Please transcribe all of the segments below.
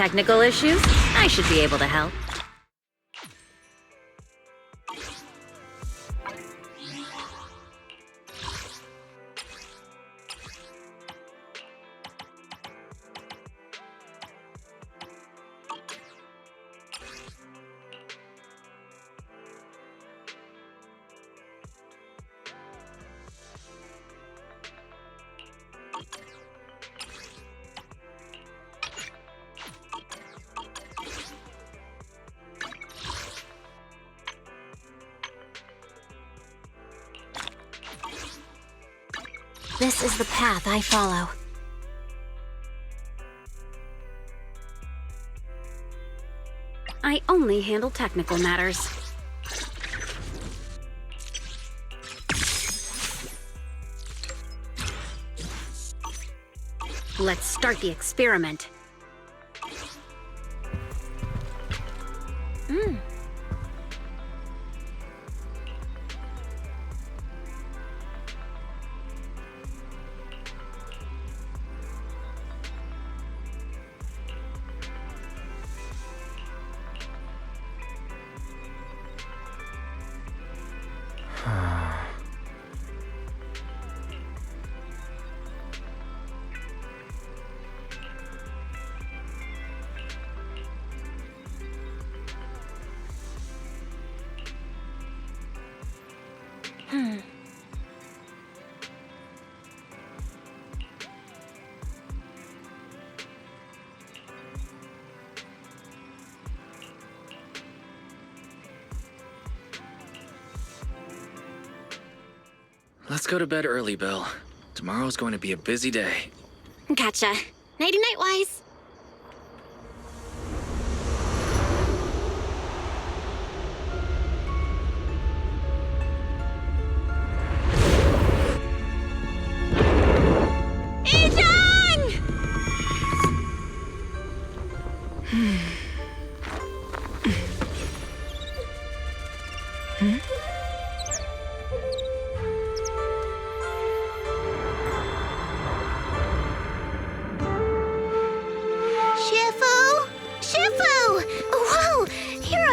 Technical issues? I should be able to help. This is the path I follow. I only handle technical matters. Let's start the experiment. Let's go to bed early, Bill. Tomorrow's going to be a busy day. Gotcha. Nighty-night, Wise.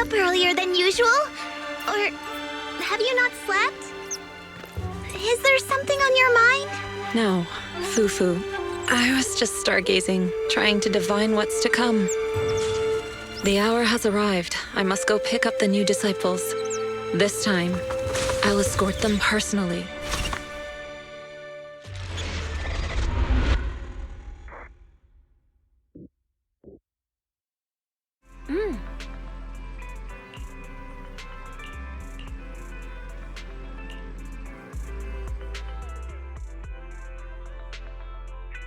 Earlier than usual? Or have you not slept? Is there something on your mind? No, Fufu. I was just stargazing, trying to divine what's to come. The hour has arrived. I must go pick up the new disciples. This time, I'll escort them personally.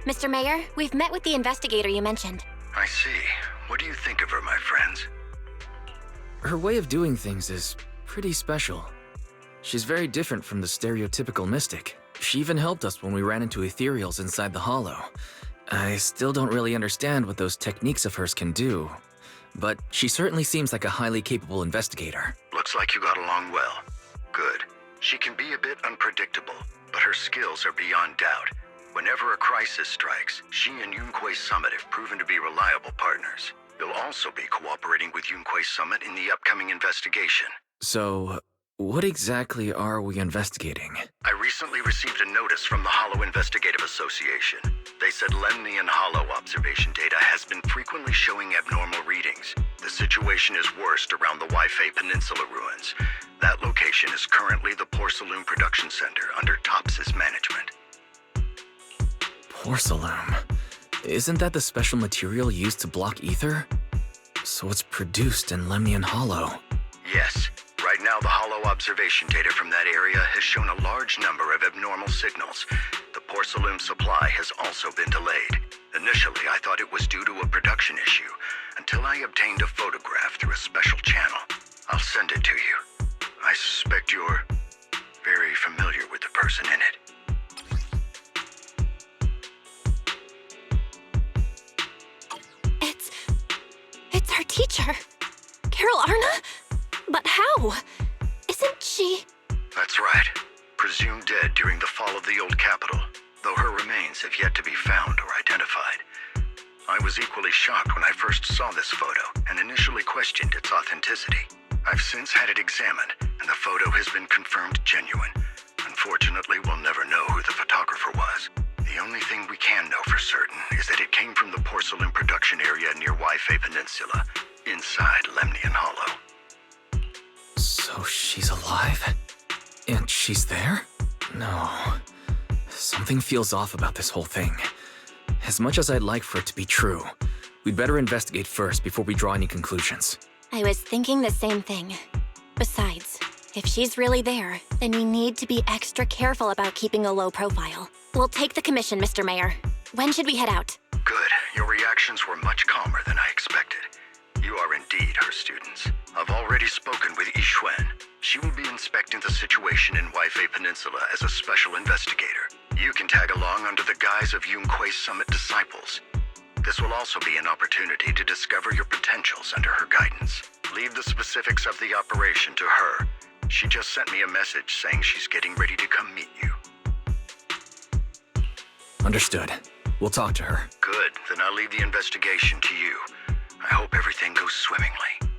Mr. Mayor, we've met with the investigator you mentioned. I see. What do you think of her, my friends? Her way of doing things is pretty special. She's very different from the stereotypical mystic. She even helped us when we ran into ethereals inside the Hollow. I still don't really understand what those techniques of hers can do, but she certainly seems like a highly capable investigator. Looks like you got along well. Good. She can be a bit unpredictable, but her skills are beyond doubt. Whenever a crisis strikes, she and Yunquei Summit have proven to be reliable partners. They'll also be cooperating with Yunquei Summit in the upcoming investigation. So, what exactly are we investigating? I recently received a notice from the Hollow Investigative Association. They said Lemnian Hollow observation data has been frequently showing abnormal readings. The situation is worst around the Waifei Peninsula ruins. That location is currently the Porcelain Production Center under Tops's management. Porcelain. Isn't that the special material used to block ether? So it's produced in Lemnian Hollow. Yes. Right now, the Hollow observation data from that area has shown a large number of abnormal signals. The porcelain supply has also been delayed. Initially, I thought it was due to a production issue, until I obtained a photograph through a special channel. I'll send it to you. I suspect you're very familiar with the person in it. It's our teacher. Carol Arna? But how? Isn't she... That's right. Presumed dead during the fall of the old capital, though her remains have yet to be found or identified. I was equally shocked when I first saw this photo and initially questioned its authenticity. I've since had it examined, and the photo has been confirmed genuine. Unfortunately, we'll never know who the photographer was. The only thing we can know for certain is that it came from the porcelain production area near Waifei Peninsula, inside Lemnian Hollow. So she's alive? And she's there? No. Something feels off about this whole thing. As much as I'd like for it to be true, we'd better investigate first before we draw any conclusions. I was thinking the same thing. Besides, if she's really there, then we need to be extra careful about keeping a low profile. We'll take the commission, Mr. Mayor. When should we head out? Good. Your reactions were much calmer than I expected. You are indeed her students. I've already spoken with Yixuan. She will be inspecting the situation in Waifei Peninsula as a special investigator. You can tag along under the guise of Yunque's Summit disciples. This will also be an opportunity to discover your potentials under her guidance. Leave the specifics of the operation to her. She just sent me a message saying she's getting ready to come meet you. Understood. We'll talk to her. Good. Then I'll leave the investigation to you. I hope everything goes swimmingly.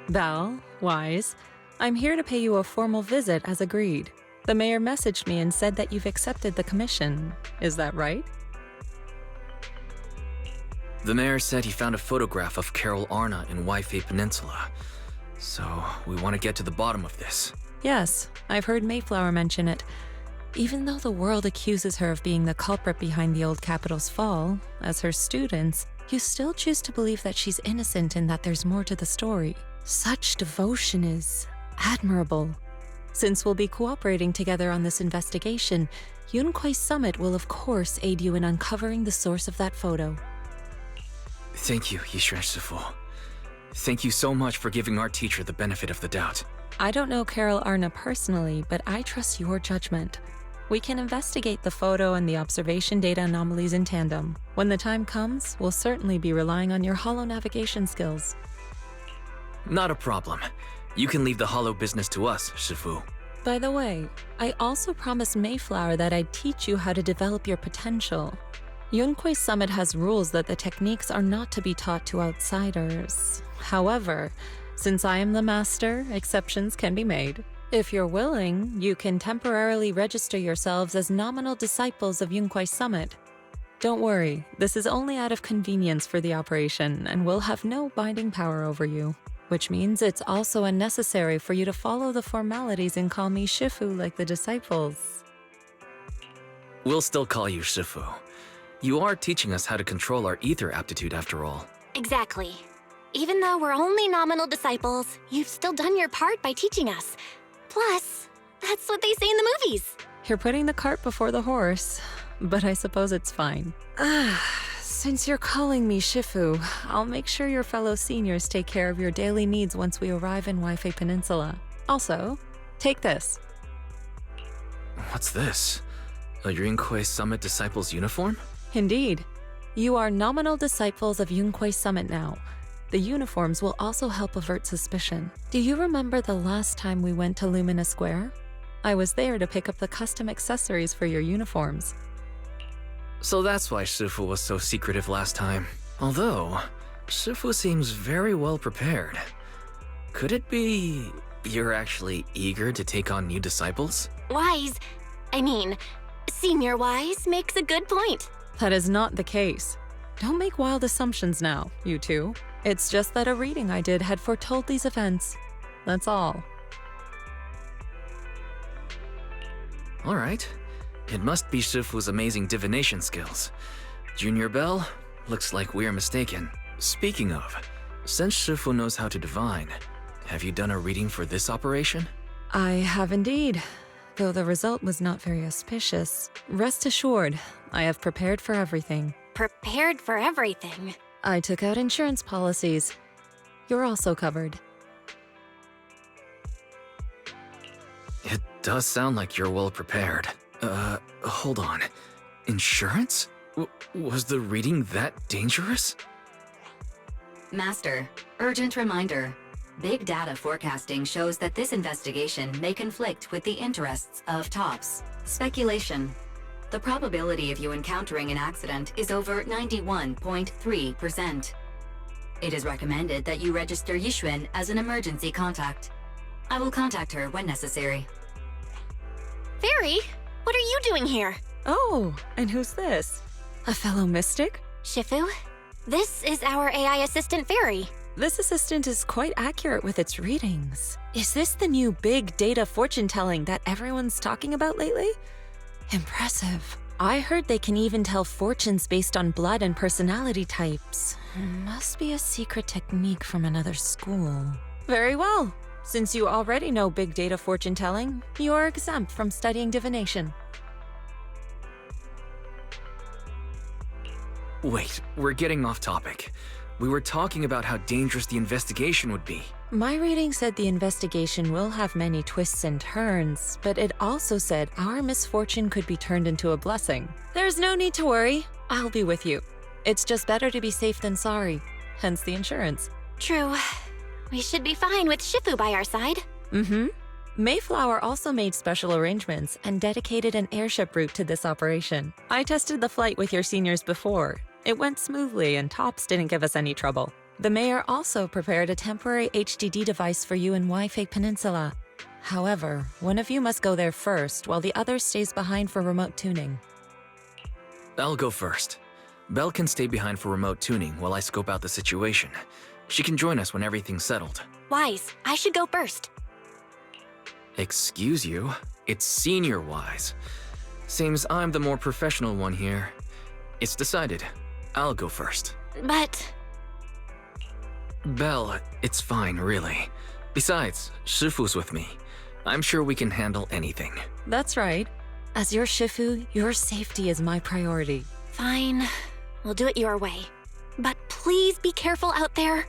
Val, Wise, I'm here to pay you a formal visit as agreed. The mayor messaged me and said that you've accepted the commission. Is that right? The mayor said he found a photograph of Carol Arna in Waifei Peninsula. So, we want to get to the bottom of this. Yes, I've heard Mayflower mention it. Even though the world accuses her of being the culprit behind the old capital's fall, as her students, you still choose to believe that she's innocent and that there's more to the story. Such devotion is admirable. Since we'll be cooperating together on this investigation, Yunque's Summit will of course aid you in uncovering the source of that photo. Thank you, Yixuan Shifu. Thank you so much for giving our teacher the benefit of the doubt. I don't know Carol Arna personally, but I trust your judgment. We can investigate the photo and the observation data anomalies in tandem. When the time comes, we'll certainly be relying on your holo navigation skills. Not a problem. You can leave the hollow business to us, Shifu. By the way, I also promised Mayflower that I'd teach you how to develop your potential. Yunque's Summit has rules that the techniques are not to be taught to outsiders. However, since I am the master, exceptions can be made. If you're willing, you can temporarily register yourselves as nominal disciples of Yunque's Summit. Don't worry, this is only out of convenience for the operation and will have no binding power over you. Which means it's also unnecessary for you to follow the formalities and call me Shifu like the disciples. We'll still call you Shifu. You are teaching us how to control our ether aptitude after all. Exactly. Even though we're only nominal disciples, you've still done your part by teaching us. Plus, that's what they say in the movies. You're putting the cart before the horse, but I suppose it's fine. Since you're calling me Shifu, I'll make sure your fellow seniors take care of your daily needs once we arrive in Waifei Peninsula. Also, take this. What's this? A Yunque Summit Disciples uniform? Indeed. You are nominal disciples of Yunque Summit now. The uniforms will also help avert suspicion. Do you remember the last time we went to Lumina Square? I was there to pick up the custom accessories for your uniforms. So that's why Shifu was so secretive last time. Although, Shifu seems very well prepared. Could it be you're actually eager to take on new disciples? Senior Wise makes a good point. That is not the case. Don't make wild assumptions now, you two. It's just that a reading I did had foretold these events. That's all. All right. It must be Shifu's amazing divination skills. Junior Bell, looks like we're mistaken. Speaking of, since Shifu knows how to divine, have you done a reading for this operation? I have indeed, though the result was not very auspicious. Rest assured, I have prepared for everything. prepared for everything. I took out insurance policies. You're also covered. It does sound like you're well prepared. Hold on. Insurance? Was the reading that dangerous? Master, urgent reminder. Big data forecasting shows that this investigation may conflict with the interests of TOPS. Speculation. The probability of you encountering an accident is over 91.3%. It is recommended that you register Yixuan as an emergency contact. I will contact her when necessary. Fairy, what are you doing here? Oh, and who's this? A fellow mystic? Shifu, this is our AI assistant Fairy. This assistant is quite accurate with its readings. Is this the new big data fortune telling that everyone's talking about lately? Impressive. I heard they can even tell fortunes based on blood and personality types. Must be a secret technique from another school. Very well. Since you already know big data fortune telling, you are exempt from studying divination. Wait, we're getting off topic. We were talking about how dangerous the investigation would be. My reading said the investigation will have many twists and turns, but it also said our misfortune could be turned into a blessing. There's no need to worry. I'll be with you. It's just better to be safe than sorry, hence the insurance. True. We should be fine with Shifu by our side. Mm-hmm. Mayflower also made special arrangements and dedicated an airship route to this operation. I tested the flight with your seniors before. It went smoothly and TOPS didn't give us any trouble. The mayor also prepared a temporary HDD device for you in Wi-Fi Peninsula. However, one of you must go there first while the other stays behind for remote tuning. I'll go first. Belle can stay behind for remote tuning while I scope out the situation. She can join us when everything's settled. Wise, I should go first. Excuse you? It's senior Wise. Seems I'm the more professional one here. It's decided. I'll go first. But... Belle, it's fine, really. Besides, Shifu's with me. I'm sure we can handle anything. That's right. As your Shifu, your safety is my priority. Fine. We'll do it your way. But please be careful out there.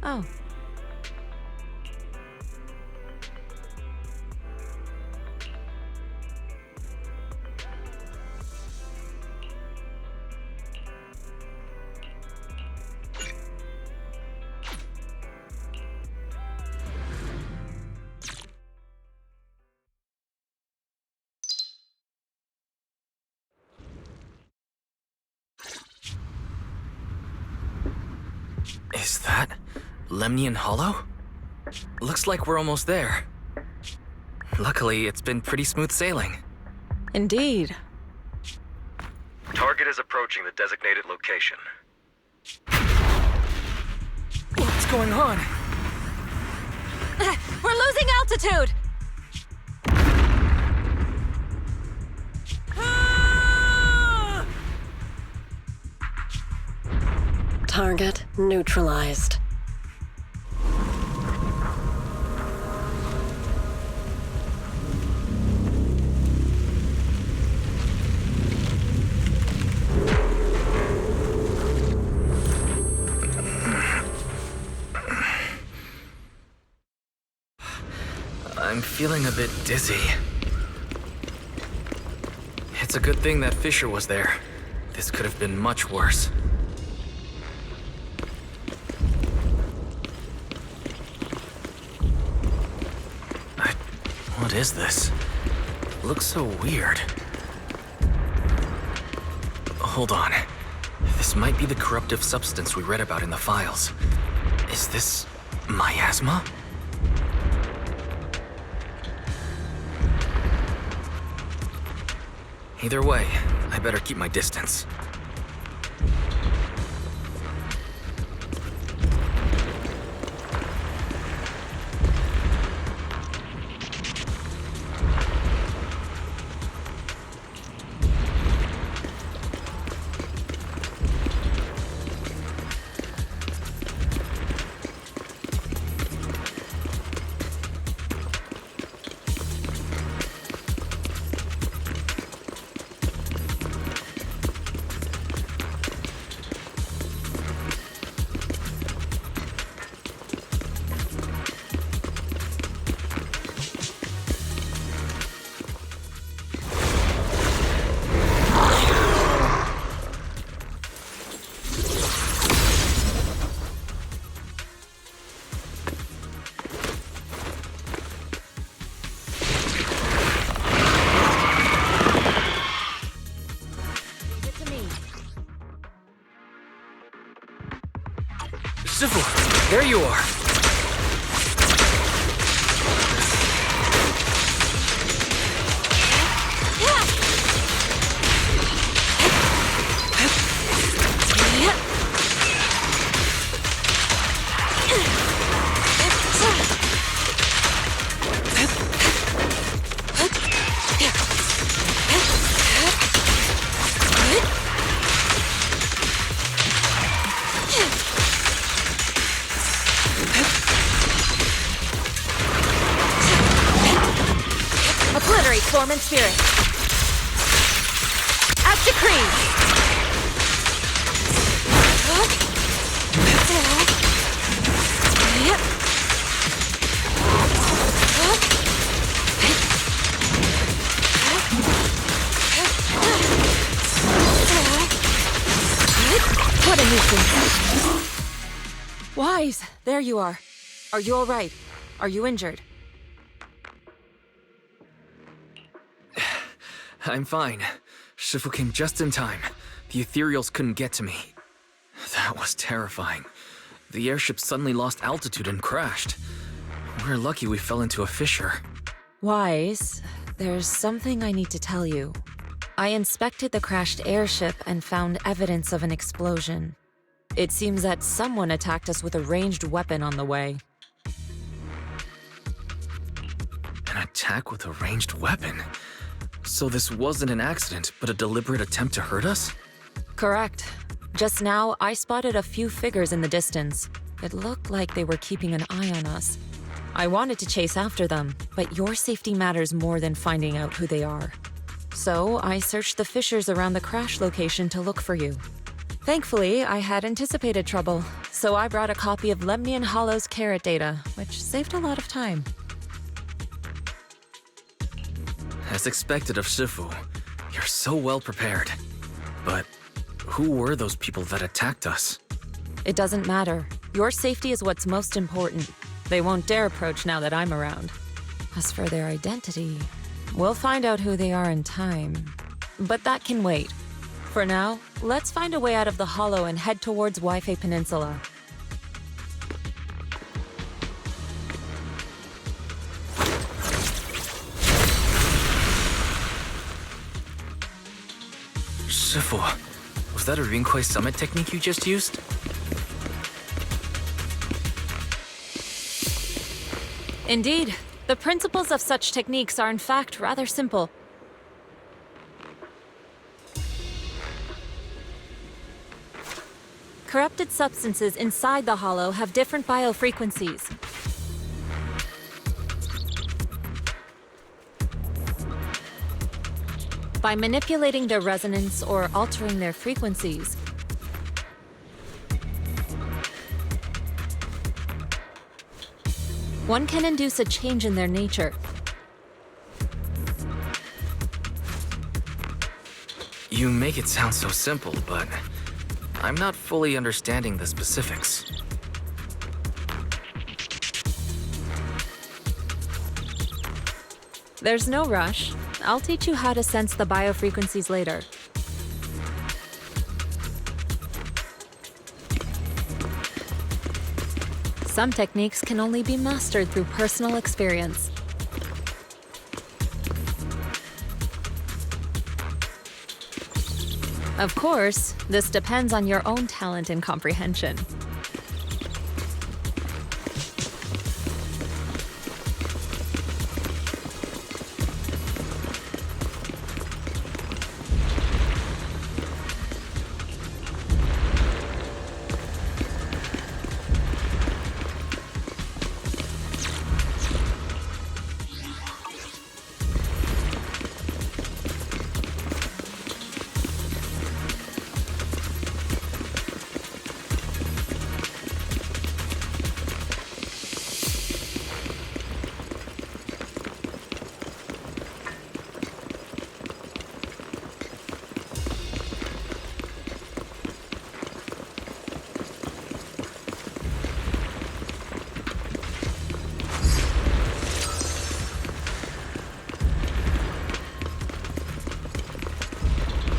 Oh. Is that Lemnian Hollow? Looks like we're almost there. Luckily, it's been pretty smooth sailing. Indeed. Target is approaching the designated location. What's going on? We're losing altitude! Target neutralized. I'm feeling a bit dizzy. It's a good thing that Fisher was there. This could have been much worse. What is this? Looks so weird. Hold on. This might be the corruptive substance we read about in the files. Is this miasma? Either way, I better keep my distance. Sifu, there you are. Obliterate form and spirit. As decreed. What a nuisance. Wise, there you are. Are you all right? Are you injured? I'm fine. Shifu came just in time. The ethereals couldn't get to me. That was terrifying. The airship suddenly lost altitude and crashed. We're lucky we fell into a fissure. Wise, there's something I need to tell you. I inspected the crashed airship and found evidence of an explosion. It seems that someone attacked us with a ranged weapon on the way. An attack with a ranged weapon? So this wasn't an accident, but a deliberate attempt to hurt us? Correct. Just now, I spotted a few figures in the distance. It looked like they were keeping an eye on us. I wanted to chase after them, but your safety matters more than finding out who they are. So I searched the fissures around the crash location to look for you. Thankfully, I had anticipated trouble, so I brought a copy of Lemnian Hollow's carrot data, which saved a lot of time. As expected of Shifu, you're so well prepared. But who were those people that attacked us? It doesn't matter. Your safety is what's most important. They won't dare approach now that I'm around. As for their identity, we'll find out who they are in time. But that can wait. For now, let's find a way out of the Hollow and head towards Waifei Peninsula. Shifu, was that a Rinkwei summit technique you just used? Indeed. The principles of such techniques are in fact rather simple. Corrupted substances inside the hollow have different biofrequencies. By manipulating their resonance or altering their frequencies, one can induce a change in their nature. You make it sound so simple, but I'm not fully understanding the specifics. There's no rush. I'll teach you how to sense the biofrequencies later. Some techniques can only be mastered through personal experience. Of course, this depends on your own talent and comprehension.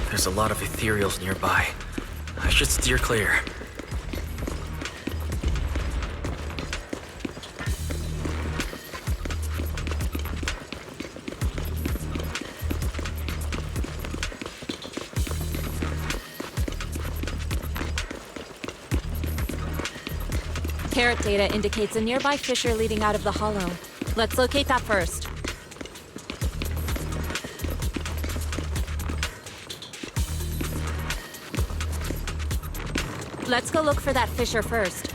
There's a lot of ethereals nearby. I should steer clear. Carrot data indicates a nearby fissure leading out of the hollow. Let's locate that first. Let's go look for that fissure first.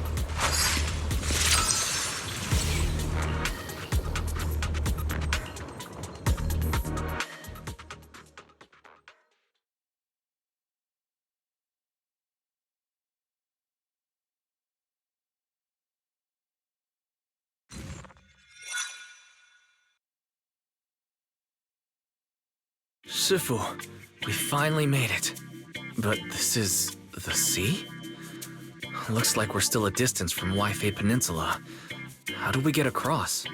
Shifu, we finally made it. But this is the sea? Looks like we're still a distance from Waifei Peninsula. How do we get across?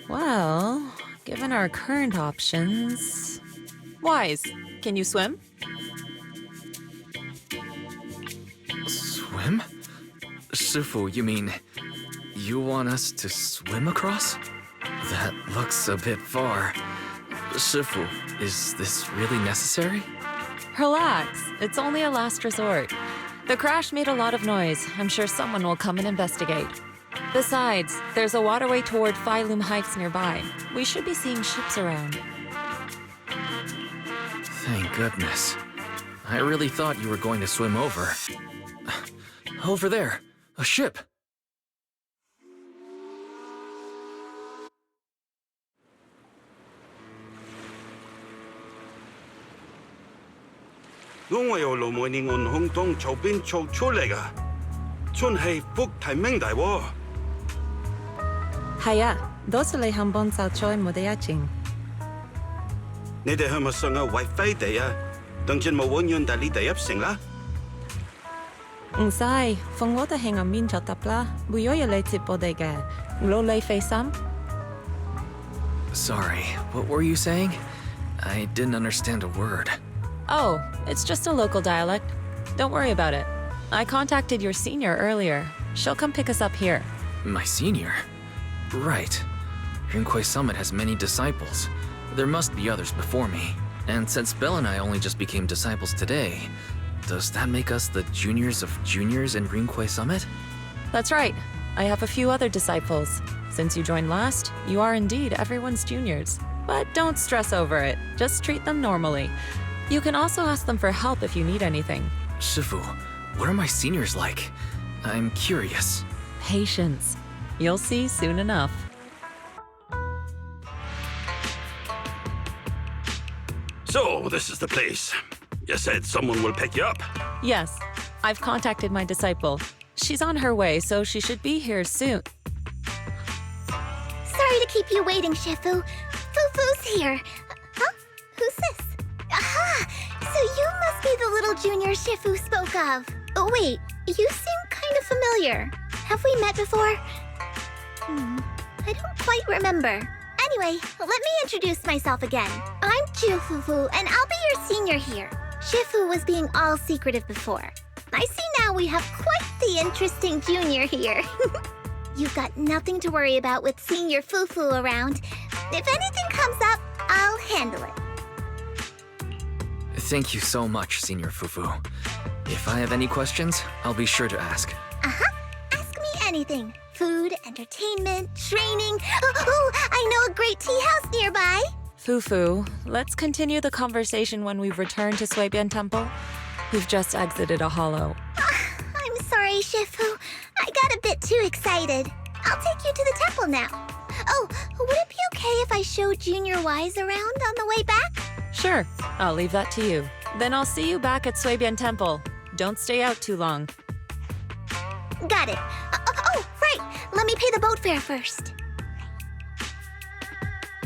Well, given our current options... Wise, can you swim? Swim? Shifu, you mean you want us to swim across? That looks a bit far. Shifu, is this really necessary? Relax, it's only a last resort. The crash made a lot of noise. I'm sure someone will come and investigate. Besides, there's a waterway toward Phylum Heights nearby. We should be seeing ships around. Thank goodness. I really thought you were going to swim over. Over there, a ship.我由盧梅尼岸空洞潮邊衝出嚟㗎，真係福提明大喎。係啊，多謝你肯幫手在我哋一程。你哋係咪想要為飛地啊？當然冇揾人帶你哋入城啦。唔使，放我哋喺岸邊就得啦，會有人嚟接我哋嘅，勞你費心。Sorry, what were you saying? I didn't understand a word. Oh, it's just a local dialect. Don't worry about it. I contacted your senior earlier. She'll come pick us up here. My senior? Right. Rinkwei Summit has many disciples. There must be others before me. And since Belle and I only just became disciples today, does that make us the juniors of juniors in Rinkwei Summit? That's right. I have a few other disciples. Since you joined last, you are indeed everyone's juniors. But don't stress over it. Just treat them normally. You can also ask them for help if you need anything. Shifu, What are my seniors like? I'm curious. Patience. You'll see soon enough. So, this is the place. You said someone will pick you up. Yes, I've contacted my disciple. She's on her way, so she should be here soon. Sorry to keep you waiting, Shifu. Fufu's here. Huh? Who's this? Aha! So you must be the little junior Shifu spoke of. Oh, wait. You seem kind of familiar. Have we met before? I don't quite remember. Anyway, let me introduce myself again. I'm Fufu, and I'll be your senior here. Shifu was being all secretive before. I see now we have quite the interesting junior here. You've got nothing to worry about with Senior Fufu around. If anything comes up, I'll handle it. Thank you so much, Senior Fufu. If I have any questions, I'll be sure to ask. Ask me anything. Food, entertainment, training. Oh, I know a great tea house nearby. Fufu, let's continue the conversation when we've returned to Suibian Temple. We've just exited a hollow. I'm sorry, Shifu. I got a bit too excited. I'll take you to the temple now. Oh, would it be okay if I showed Junior Wise around on the way back? Sure, I'll leave that to you. Then I'll see you back at Suibian Temple. Don't stay out too long. Got it. Oh, right. Let me pay the boat fare first.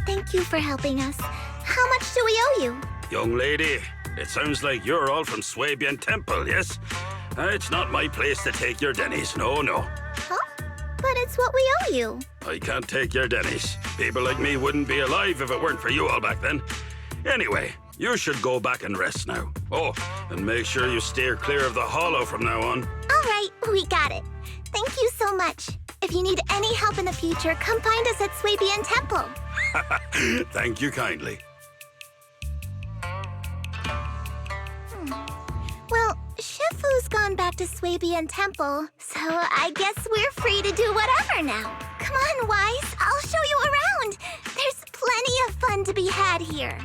Thank you for helping us. How much do we owe you? Young lady, it sounds like you're all from Suibian Temple, yes? It's not my place to take your dennies, no. Huh? But it's what we owe you. I can't take your dennies. People like me wouldn't be alive if it weren't for you all back then. Anyway, you should go back and rest now. Oh, and make sure you steer clear of the hollow from now on. All right, we got it. Thank you so much. If you need any help in the future, come find us at Suibian Temple. Thank you kindly. Well, Shifu's gone back to Suibian Temple, so I guess we're free to do whatever now. Come on, Wise, I'll show you around. There's plenty of fun to be had here.